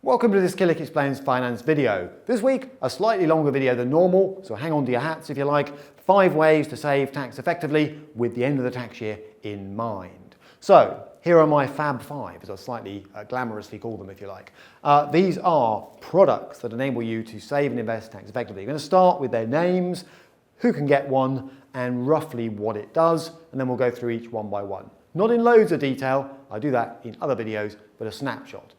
Welcome to this Killik Explains finance video. This week, a slightly longer video than normal, so hang on to your hats if you like. 5 ways to save tax effectively with the end of the tax year in mind. So, here are my Fab 5, as I slightly glamorously call them if you like. These are products that enable you to save and invest tax effectively. You're going to start with their names, who can get one, and roughly what it does, and then we'll go through each one by one. Not in loads of detail, I do that in other videos, but a snapshot.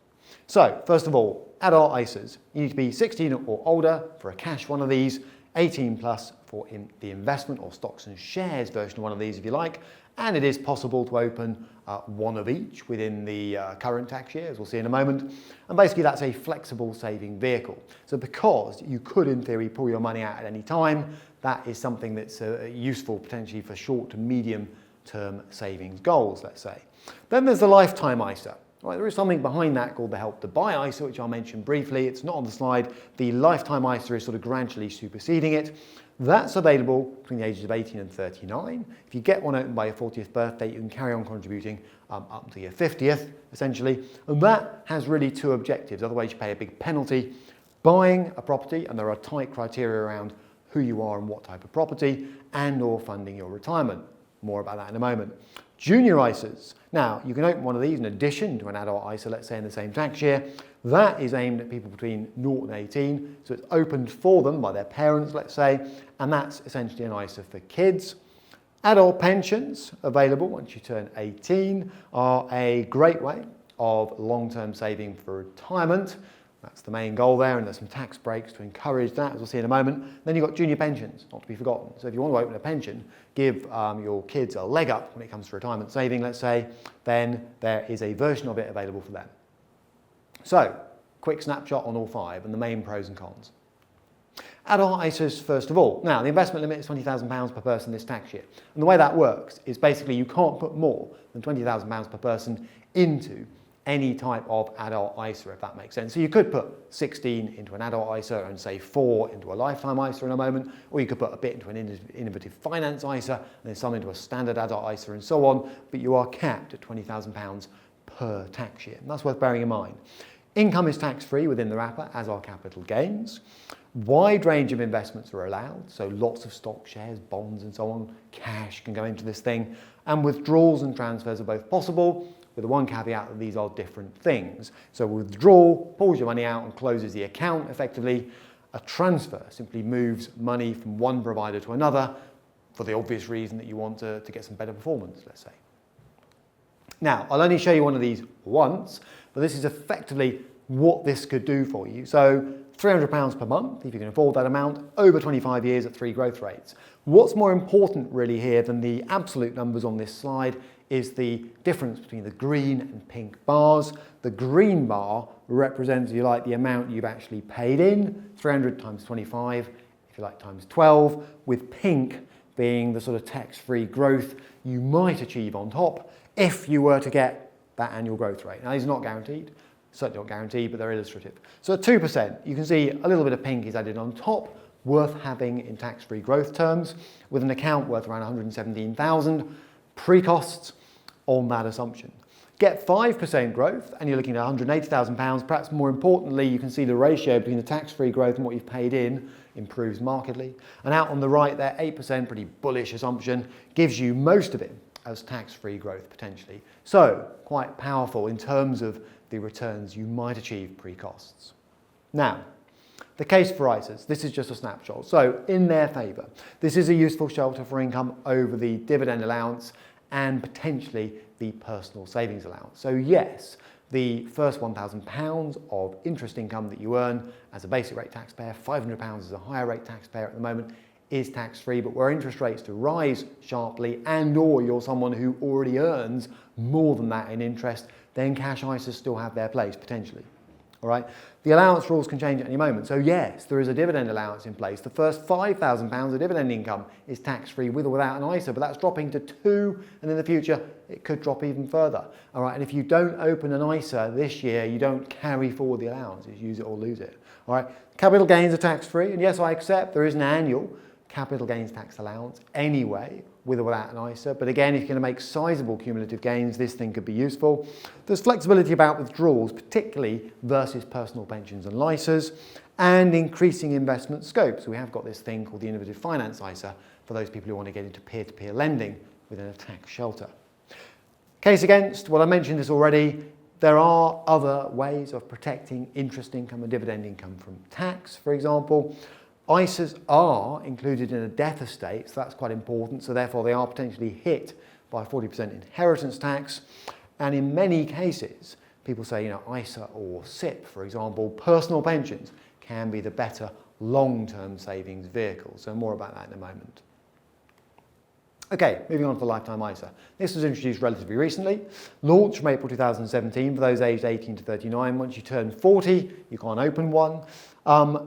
So, first of all, adult ISAs. You need to be 16 or older for a cash one of these, 18 plus for the investment or stocks and shares version of one of these if you like, and it is possible to open one of each within the current tax year, as we'll see in a moment, and basically that's a flexible saving vehicle. So because you could in theory pull your money out at any time, that is something that's useful potentially for short to medium term savings goals, let's say. Then there's the lifetime ISA. Right, there is something behind that called the Help to Buy ISA, which I'll mention briefly. It's not on the slide. The lifetime ISA is sort of gradually superseding it. That's available between the ages of 18 and 39. If you get one open by your 40th birthday, you can carry on contributing up to your 50th, essentially. And that has really 2 objectives. Otherwise, you pay a big penalty. Buying a property, and there are tight criteria around who you are and what type of property, and or funding your retirement. More about that in a moment. Junior ISAs. Now, you can open one of these in addition to an adult ISA, let's say in the same tax year. That is aimed at people between 0 and 18, so it's opened for them by their parents, let's say, and that's essentially an ISA for kids. Adult pensions, available once you turn 18, are a great way of long-term saving for retirement. That's the main goal there, and there's some tax breaks to encourage that, as we'll see in a moment. Then you've got junior pensions, not to be forgotten. So if you want to open a pension, give your kids a leg up when it comes to retirement saving, let's say, then there is a version of it available for them. So, quick snapshot on all 5 and the main pros and cons. Adult ISAs first of all. Now, the investment limit is £20,000 per person this tax year. And the way that works is basically you can't put more than £20,000 per person into any type of adult ISA, if that makes sense. So you could put 16 into an adult ISA and say 4 into a lifetime ISA in a moment, or you could put a bit into an innovative finance ISA and then some into a standard adult ISA and so on, but you are capped at £20,000 per tax year. And that's worth bearing in mind. Income is tax-free within the wrapper, as are capital gains. Wide range of investments are allowed, so lots of stock, shares, bonds and so on. Cash can go into this thing, and withdrawals and transfers are both possible, with the one caveat that these are different things. So withdrawal pulls your money out and closes the account effectively. A transfer simply moves money from one provider to another for the obvious reason that you want to get some better performance, let's say. Now, I'll only show you one of these once, but this is effectively what this could do for you. So £300 per month, if you can afford that amount, over 25 years at 3 growth rates. What's more important really here than the absolute numbers on this slide is the difference between the green and pink bars. The green bar represents, if you like, the amount you've actually paid in, 300 times 25, if you like, times 12, with pink being the sort of tax-free growth you might achieve on top if you were to get that annual growth rate. Now, these are not guaranteed, certainly not guaranteed, but they're illustrative. So at 2%, you can see a little bit of pink is added on top, worth having in tax-free growth terms, with an account worth around 117,000 pre-costs on that assumption. Get 5% growth and you're looking at £180,000. Perhaps more importantly, you can see the ratio between the tax-free growth and what you've paid in improves markedly. And out on the right there, 8%, pretty bullish assumption, gives you most of it as tax-free growth potentially. So quite powerful in terms of the returns you might achieve pre-costs. Now, the case for ISAs, this is just a snapshot. So in their favour, this is a useful shelter for income over the dividend allowance and potentially the personal savings allowance. So yes, the first £1,000 of interest income that you earn as a basic rate taxpayer, £500 as a higher rate taxpayer at the moment, is tax-free, but were interest rates to rise sharply and or you're someone who already earns more than that in interest, then cash ISAs still have their place potentially. All right. The allowance rules can change at any moment. So yes, there is a dividend allowance in place. The first £5,000 of dividend income is tax-free with or without an ISA, but that's dropping to 2, and in the future it could drop even further. All right. And if you don't open an ISA this year, you don't carry forward the allowance. It's use it or lose it. All right. Capital gains are tax-free, and yes, I accept there is an annual capital gains tax allowance anyway, with or without an ISA, but again, if you're going to make sizable cumulative gains, this thing could be useful. There's flexibility about withdrawals, particularly versus personal pensions and ISAs, and increasing investment scope. So we have got this thing called the Innovative Finance ISA for those people who want to get into peer-to-peer lending within a tax shelter. Case against, well, I mentioned this already, there are other ways of protecting interest income and dividend income from tax, for example. ISAs are included in a death estate, so that's quite important, so therefore they are potentially hit by 40% inheritance tax. And in many cases, people say, ISA or SIP, for example, personal pensions can be the better long-term savings vehicle. So more about that in a moment. Okay, moving on to the Lifetime ISA. This was introduced relatively recently, launched from April 2017 for those aged 18 to 39. Once you turn 40, you can't open one.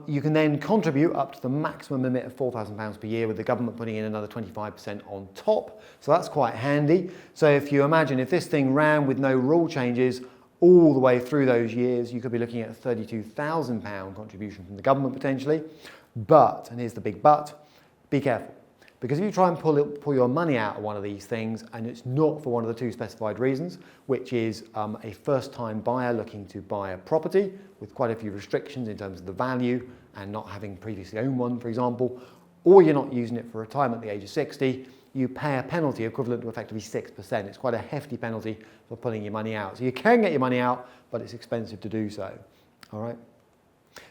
You can then contribute up to the maximum limit of £4,000 per year, with the government putting in another 25% on top. So that's quite handy. So if you imagine if this thing ran with no rule changes all the way through those years, you could be looking at a £32,000 contribution from the government potentially. But, and here's the big but, be careful. Because if you try and pull your money out of one of these things and it's not for one of the two specified reasons, which is a first-time buyer looking to buy a property with quite a few restrictions in terms of the value and not having previously owned one, for example, or you're not using it for retirement at the age of 60, you pay a penalty equivalent to effectively 6%. It's quite a hefty penalty for pulling your money out. So you can get your money out, but it's expensive to do so. All right.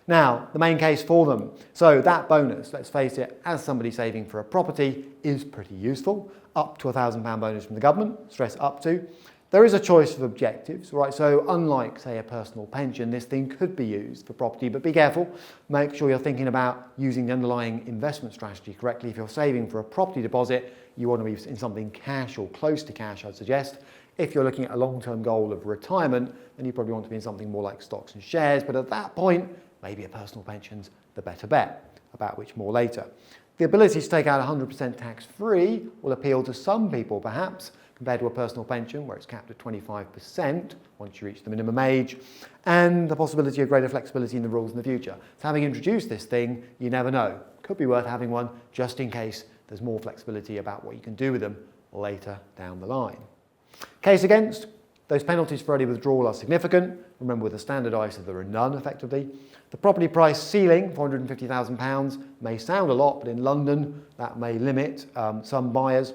Now, the main case for them. So that bonus, let's face it, as somebody saving for a property, is pretty useful. Up to £1,000 bonus from the government, stress up to. There is a choice of objectives, right? So unlike, say, a personal pension, this thing could be used for property, but be careful. Make sure you're thinking about using the underlying investment strategy correctly. If you're saving for a property deposit, you want to be in something cash or close to cash, I'd suggest. If you're looking at a long-term goal of retirement, then you probably want to be in something more like stocks and shares, but at that point, maybe a personal pension's the better bet, about which more later. The ability to take out 100% tax-free will appeal to some people perhaps, compared to a personal pension where it's capped at 25% once you reach the minimum age, and the possibility of greater flexibility in the rules in the future. So having introduced this thing, you never know. Could be worth having one just in case there's more flexibility about what you can do with them later down the line. Case against, those penalties for early withdrawal are significant. Remember, with a standard ISA, there are none effectively. The property price ceiling, £450,000, may sound a lot, but in London, that may limit some buyers.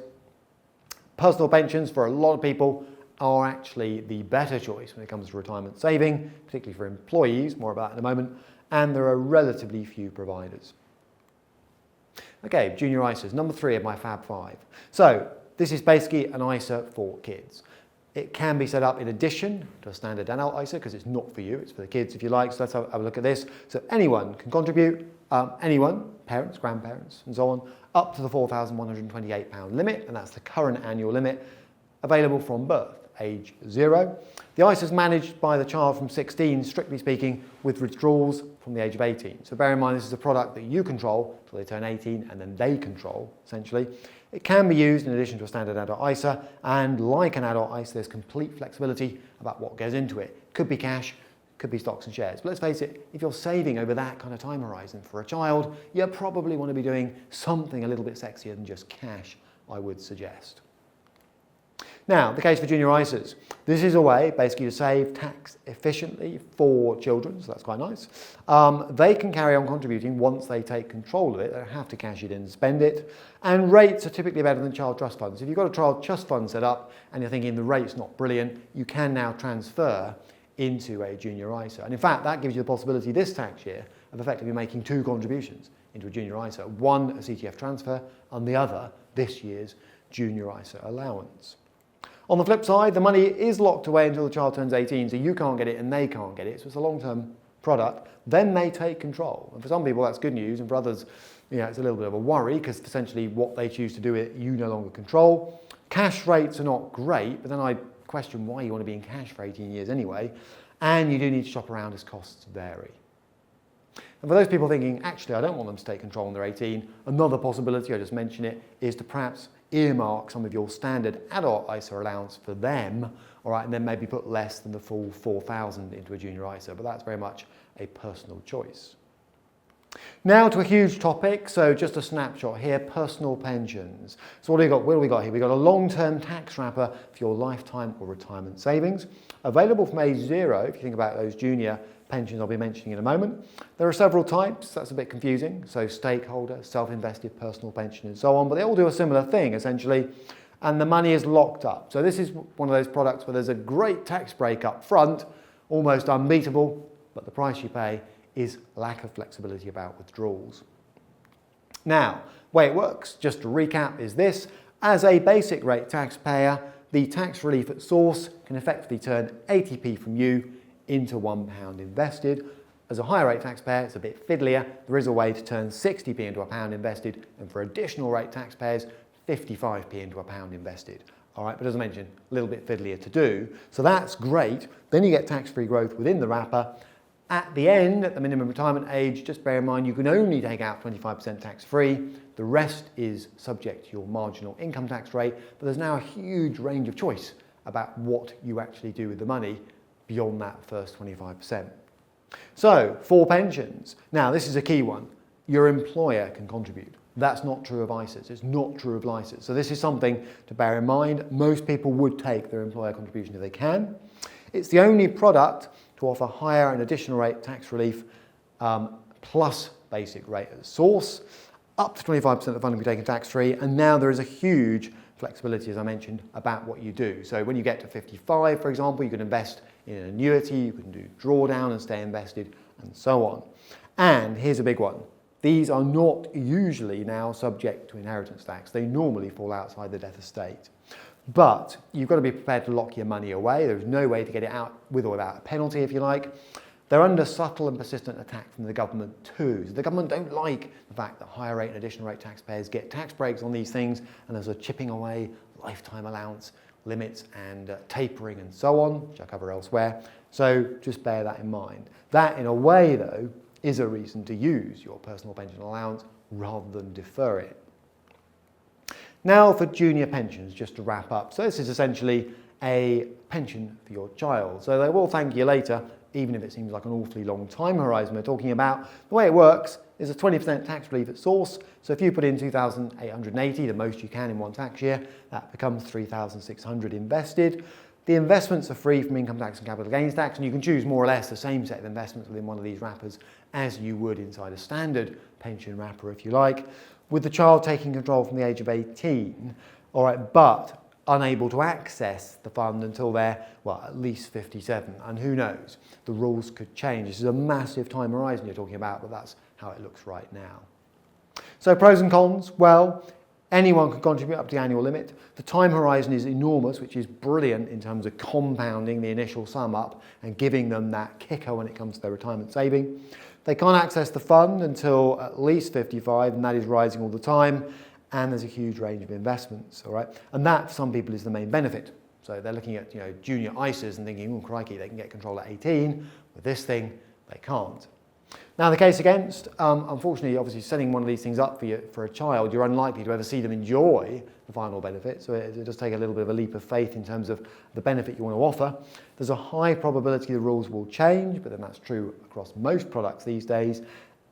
Personal pensions, for a lot of people, are actually the better choice when it comes to retirement saving, particularly for employees, more about that in a moment, and there are relatively few providers. Okay, junior ISAs, number 3 of my Fab 5. So, this is basically an ISA for kids. It can be set up in addition to a standard adult ISA because it's not for you, it's for the kids if you like. So let's have a look at this. So anyone can contribute, anyone, parents, grandparents and so on, up to the £4,128 limit, and that's the current annual limit, available from birth, age 0. The ISA is managed by the child from 16, strictly speaking, with withdrawals from the age of 18. So bear in mind this is a product that you control till they turn 18 and then they control, essentially. It can be used in addition to a standard adult ISA, and like an adult ISA, there's complete flexibility about what goes into it. Could be cash, could be stocks and shares. But let's face it, if you're saving over that kind of time horizon for a child, you probably want to be doing something a little bit sexier than just cash, I would suggest. Now, the case for junior ISAs. This is a way basically to save tax efficiently for children, so that's quite nice. They can carry on contributing once they take control of it. They don't have to cash it in and spend it. And rates are typically better than child trust funds. If you've got a child trust fund set up and you're thinking the rate's not brilliant, you can now transfer into a junior ISA. And in fact, that gives you the possibility this tax year of effectively making 2 contributions into a junior ISA. One, a CTF transfer, and the other, this year's junior ISA allowance. On the flip side, the money is locked away until the child turns 18, so you can't get it and they can't get it, so it's a long-term product. Then they take control. And for some people that's good news, and for others, it's a little bit of a worry because essentially what they choose to do it, you no longer control. Cash rates are not great, but then I question why you want to be in cash for 18 years anyway, and you do need to shop around as costs vary. And for those people thinking, actually I don't want them to take control when they're 18, another possibility, I just mentioned it, is to perhaps earmark some of your standard adult ISA allowance for them, all right, and then maybe put less than the full 4,000 into a junior ISA, but that's very much a personal choice. Now to a huge topic, so just a snapshot here, personal pensions. So what do we got here? We've got a long-term tax wrapper for your lifetime or retirement savings, available from age 0, if you think about those junior pensions I'll be mentioning in a moment. There are several types, that's a bit confusing, so stakeholder, self-invested, personal pension and so on, but they all do a similar thing essentially, and the money is locked up. So this is one of those products where there's a great tax break up front, almost unbeatable, but the price you pay is lack of flexibility about withdrawals. Now, the way it works, just to recap, is this. As a basic rate taxpayer, the tax relief at source can effectively turn 80p from you into £1 invested. As a higher rate taxpayer, it's a bit fiddlier. There is a way to turn 60p into £1 invested, and for additional rate taxpayers, 55p into £1 invested. All right, but as I mentioned, a little bit fiddlier to do. So that's great. Then you get tax-free growth within the wrapper. At the end, at the minimum retirement age, just bear in mind you can only take out 25% tax-free. The rest is subject to your marginal income tax rate, but there's now a huge range of choice about what you actually do with the money beyond that first 25%. So, for pensions. Now, this is a key one. Your employer can contribute. That's not true of ISAs. It's not true of LISAs. So this is something to bear in mind. Most people would take their employer contribution if they can. It's the only product to offer higher and additional rate tax relief plus basic rate at the source. Up to 25% of the funding will be taken tax-free, and now there is a huge flexibility, as I mentioned, about what you do. So when you get to 55, for example, you can invest in an annuity, you can do drawdown and stay invested, and so on. And here's a big one. These are not usually now subject to inheritance tax. They normally fall outside the death estate. But you've got to be prepared to lock your money away. There's no way to get it out with or without a penalty, if you like. They're under subtle and persistent attack from the government too. So the government don't like the fact that higher rate and additional rate taxpayers get tax breaks on these things, and there's a chipping away lifetime allowance limits and tapering and so on, which I cover elsewhere. So just bear that in mind. That, in a way, though, is a reason to use your personal pension allowance rather than defer it. Now for junior pensions, just to wrap up. So this is essentially a pension for your child. So they will thank you later, even if it seems like an awfully long time horizon we're talking about. The way it works is a 20% tax relief at source. So if you put in 2,880, the most you can in one tax year, that becomes 3,600 invested. The investments are free from income tax and capital gains tax, and you can choose more or less the same set of investments within one of these wrappers as you would inside a standard pension wrapper, if you like, with the child taking control from the age of 18, all right, but unable to access the fund until they're, well, at least 57, and who knows, the rules could change. This is a massive time horizon you're talking about, but that's how it looks right now. So pros and cons, well, anyone can contribute up to the annual limit. The time horizon is enormous, which is brilliant in terms of compounding the initial sum up and giving them that kicker when it comes to their retirement saving. They can't access the fund until at least 55, and that is rising all the time. And there's a huge range of investments, all right? And that, for some people, is the main benefit. So they're looking at, junior ISAs and thinking, oh, crikey, they can get control at 18. With this thing, they can't. Now, the case against, unfortunately, obviously, setting one of these things up for a child, you're unlikely to ever see them enjoy the final benefit. So it does take a little bit of a leap of faith in terms of the benefit you want to offer. There's a high probability the rules will change, but then that's true across most products these days.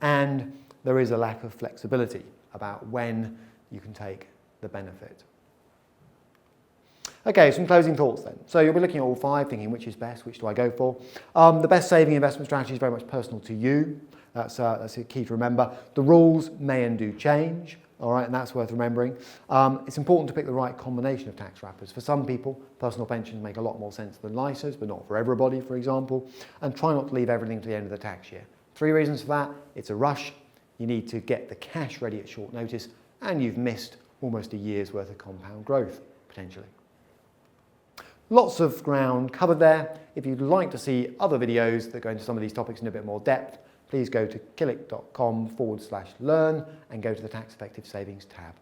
And there is a lack of flexibility about when you can take the benefit. Okay, some closing thoughts then. So you'll be looking at all 5, thinking which is best, which do I go for? The best saving investment strategy is very much personal to you. That's a key to remember. The rules may and do change, all right, and that's worth remembering. It's important to pick the right combination of tax wrappers. For some people, personal pensions make a lot more sense than LISAs, but not for everybody, for example. And try not to leave everything to the end of the tax year. 3 reasons for that. It's a rush. You need to get the cash ready at short notice, and you've missed almost a year's worth of compound growth, potentially. Lots of ground covered there. If you'd like to see other videos that go into some of these topics in a bit more depth, please go to killik.com/learn and go to the Tax Effective Savings tab.